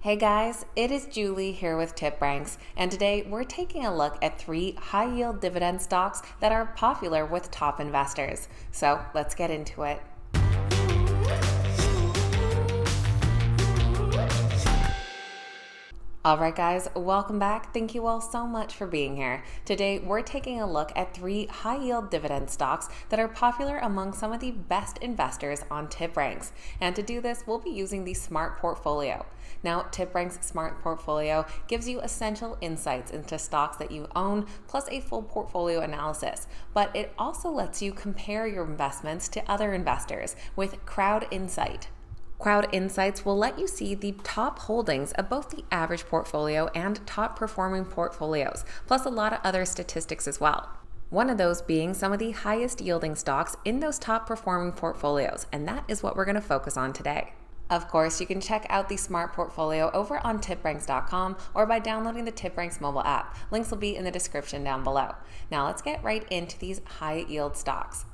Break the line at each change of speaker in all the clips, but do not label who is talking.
Hey guys, it is Julie here with TipRanks, and today we're taking a look at 3 high-yield dividend stocks that are popular with top investors. So let's get into it. Alright guys, welcome back. Thank you all so much for being here. Today we're taking a look at 3 high-yield dividend stocks that are popular among some of the best investors on TipRanks. And to do this, we'll be using the Smart Portfolio. Now, TipRanks Smart Portfolio gives you essential insights into stocks that you own, plus a full portfolio analysis. But it also lets you compare your investments to other investors with Crowd Insight. Crowd Insights will let you see the top holdings of both the average portfolio and top performing portfolios, plus a lot of other statistics as well. One of those being some of the highest yielding stocks in those top performing portfolios, and that is what we're going to focus on today. Of course, you can check out the Smart Portfolio over on tipranks.com or by downloading the TipRanks mobile app. Links will be in the description down below. Now let's get right into these high yield stocks.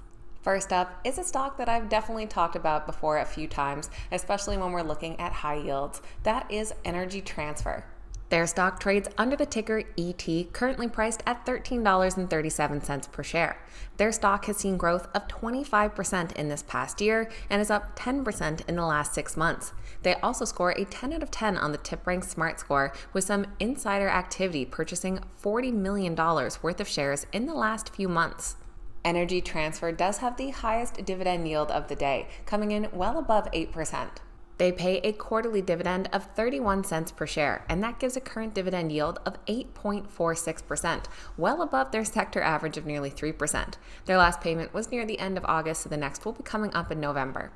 First up is a stock that I've definitely talked about before a few times, especially when we're looking at high yields. That is Energy Transfer. Their stock trades under the ticker ET, currently priced at $13.37 per share. Their stock has seen growth of 25% in this past year and is up 10% in the last 6 months. They also score a 10 out of 10 on the TipRanks Smart Score, with some insider activity purchasing $40 million worth of shares in the last few months. Energy Transfer does have the highest dividend yield of the day, coming in well above 8%. They pay a quarterly dividend of 31 cents per share, and that gives a current dividend yield of 8.46%, well above their sector average of nearly 3%. Their last payment was near the end of August, so the next will be coming up in November.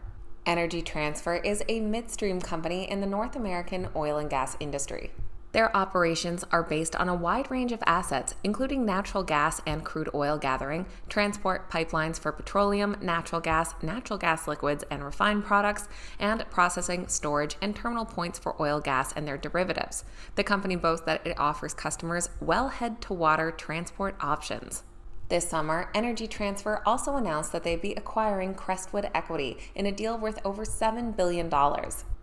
Energy Transfer is a midstream company in the North American oil and gas industry. Their operations are based on a wide range of assets, including natural gas and crude oil gathering, transport pipelines for petroleum, natural gas liquids and refined products, and processing, storage, and terminal points for oil, gas, and their derivatives. The company boasts that it offers customers wellhead-to-water transport options. This summer, Energy Transfer also announced that they'd be acquiring Crestwood Equity in a deal worth over $7 billion.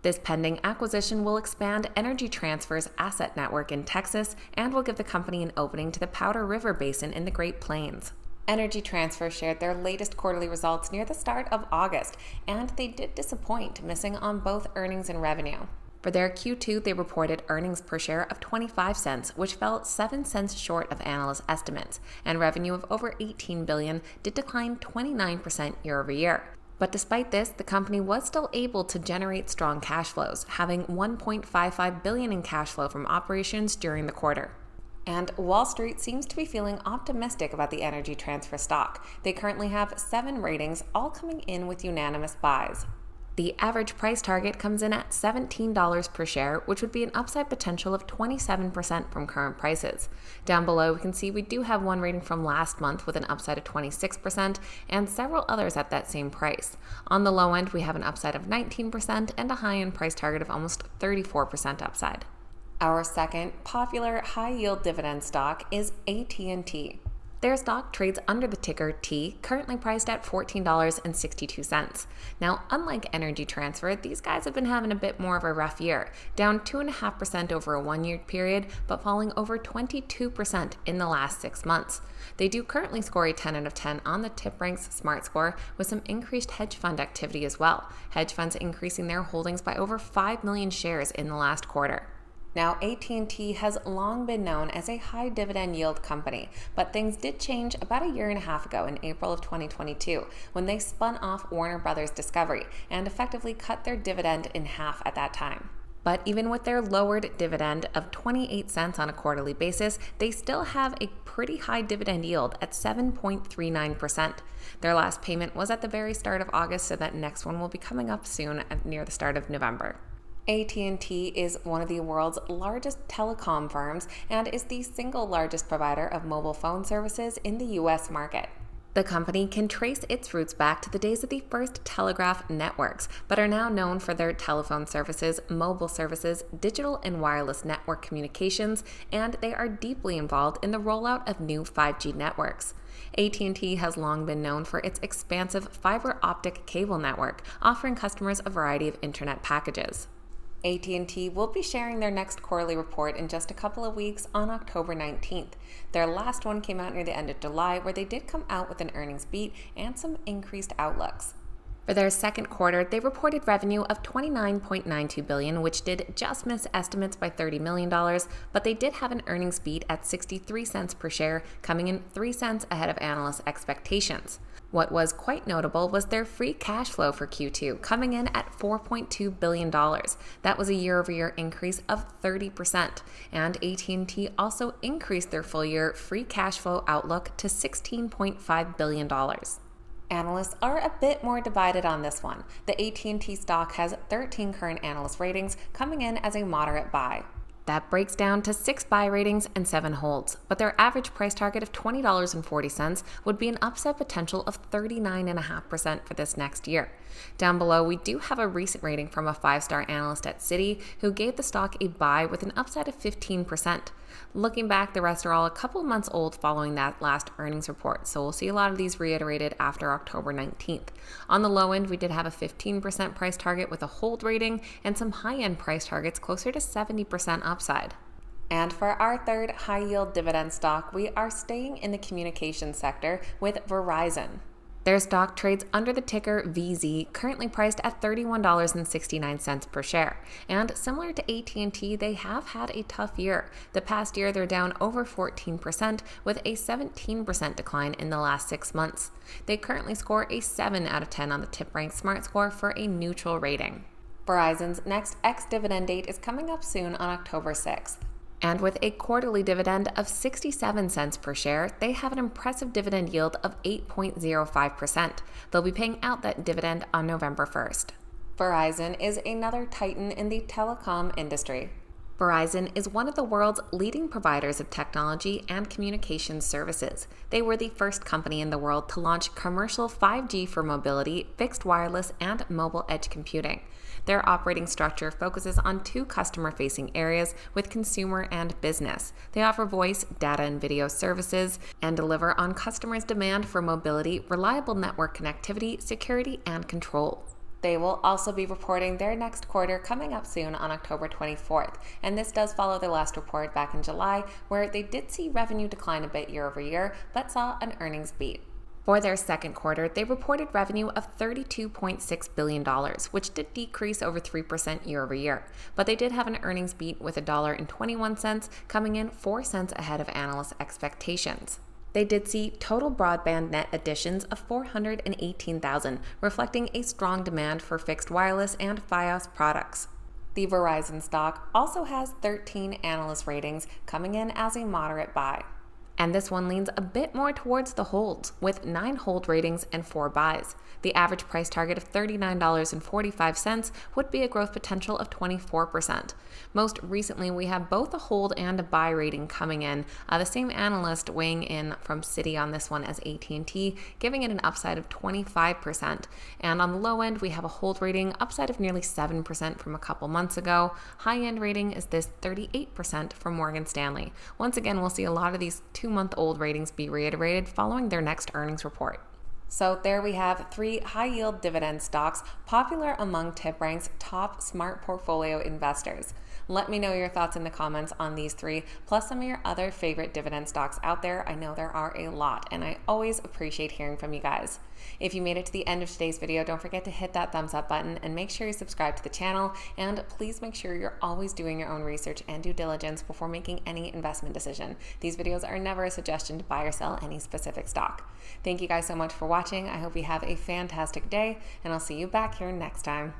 This pending acquisition will expand Energy Transfer's asset network in Texas and will give the company an opening to the Powder River Basin in the Great Plains. Energy Transfer shared their latest quarterly results near the start of August, and they did disappoint, missing on both earnings and revenue. For their Q2, they reported earnings per share of 25 cents, which fell 7 cents short of analyst estimates, and revenue of over $18 billion did decline 29% year over year. But despite this, the company was still able to generate strong cash flows, having $1.55 billion in cash flow from operations during the quarter. And Wall Street seems to be feeling optimistic about the Energy Transfer stock. They currently have 7 ratings, all coming in with unanimous buys. The average price target comes in at $17 per share, which would be an upside potential of 27% from current prices. Down below, we can see we do have one rating from last month with an upside of 26% and several others at that same price. On the low end, we have an upside of 19% and a high-end price target of almost 34% upside. Our second popular high-yield dividend stock is AT&T. Their stock trades under the ticker T, currently priced at $14.62. Now, unlike Energy Transfer, these guys have been having a bit more of a rough year, down 2.5% over a 1-year period, but falling over 22% in the last 6 months. They do currently score a 10 out of 10 on the TipRanks Smart Score, with some increased hedge fund activity as well. Hedge funds increasing their holdings by over 5 million shares in the last quarter. Now, AT&T has long been known as a high dividend yield company, but things did change about a year and a half ago in April of 2022 when they spun off Warner Brothers Discovery and effectively cut their dividend in half at that time. But even with their lowered dividend of 28 cents on a quarterly basis, they still have a pretty high dividend yield at 7.39%. Their last payment was at the very start of August, so that next one will be coming up soon near the start of November. AT&T is one of the world's largest telecom firms and is the single largest provider of mobile phone services in the U.S. market. The company can trace its roots back to the days of the first telegraph networks, but are now known for their telephone services, mobile services, digital and wireless network communications, and they are deeply involved in the rollout of new 5G networks. AT&T has long been known for its expansive fiber optic cable network, offering customers a variety of internet packages. AT&T will be sharing their next quarterly report in just a couple of weeks on October 19th. Their last one came out near the end of July, where they did come out with an earnings beat and some increased outlooks. For their second quarter, they reported revenue of $29.92 billion, which did just miss estimates by $30 million, but they did have an earnings beat at 63 cents per share, coming in 3 cents ahead of analysts' expectations. What was quite notable was their free cash flow for Q2, coming in at $4.2 billion. That was a year-over-year increase of 30%, and AT&T also increased their full-year free cash flow outlook to $16.5 billion. Analysts are a bit more divided on this one. The AT&T stock has 13 current analyst ratings, coming in as a moderate buy. That breaks down to 6 buy ratings and 7 holds, but their average price target of $20.40 would be an upside potential of 39.5% for this next year. Down below, we do have a recent rating from a 5-star analyst at Citi who gave the stock a buy with an upside of 15%. Looking back, the rest are all a couple months old following that last earnings report, so we'll see a lot of these reiterated after October 19th. On the low end, we did have a 15% price target with a hold rating and some high-end price targets closer to 70% upside. And for our third high-yield dividend stock, we are staying in the communications sector with Verizon. Their stock trades under the ticker VZ, currently priced at $31.69 per share. And similar to AT&T, they have had a tough year. The past year, they're down over 14%, with a 17% decline in the last 6 months. They currently score a 7 out of 10 on the TipRanks Smart Score for a neutral rating. Verizon's next ex-dividend date is coming up soon on October 6th. And with a quarterly dividend of 67 cents per share, they have an impressive dividend yield of 8.05%. They'll be paying out that dividend on November 1st. Verizon is another titan in the telecom industry. Verizon is one of the world's leading providers of technology and communications services. They were the first company in the world to launch commercial 5G for mobility, fixed wireless, and mobile edge computing. Their operating structure focuses on 2 customer-facing areas with consumer and business. They offer voice, data, and video services and deliver on customers' demand for mobility, reliable network connectivity, security, and control. They will also be reporting their next quarter coming up soon on October 24th, and this does follow their last report back in July, where they did see revenue decline a bit year over year, but saw an earnings beat. For their second quarter, they reported revenue of $32.6 billion, which did decrease over 3% year over year, but they did have an earnings beat with $1.21, coming in 4 cents ahead of analyst expectations. They did see total broadband net additions of 418,000, reflecting a strong demand for fixed wireless and Fios products. The Verizon stock also has 13 analyst ratings, coming in as a moderate buy. And this one leans a bit more towards the holds, with 9 hold ratings and 4 buys. The average price target of $39.45 would be a growth potential of 24%. Most recently, we have both a hold and a buy rating coming in. The same analyst weighing in from Citi on this one as AT&T, giving it an upside of 25%. And on the low end, we have a hold rating, upside of nearly 7% from a couple months ago. High-end rating is this 38% from Morgan Stanley. Once again, we'll see a lot of these 2-month-old ratings be reiterated following their next earnings report. So there we have 3 high-yield dividend stocks popular among TipRanks' top smart portfolio investors. Let me know your thoughts in the comments on these 3, plus some of your other favorite dividend stocks out there. I know there are a lot, and I always appreciate hearing from you guys. If you made it to the end of today's video, don't forget to hit that thumbs up button and make sure you subscribe to the channel. And please make sure you're always doing your own research and due diligence before making any investment decision. These videos are never a suggestion to buy or sell any specific stock. Thank you guys so much for watching. I hope you have a fantastic day, and I'll see you back here next time.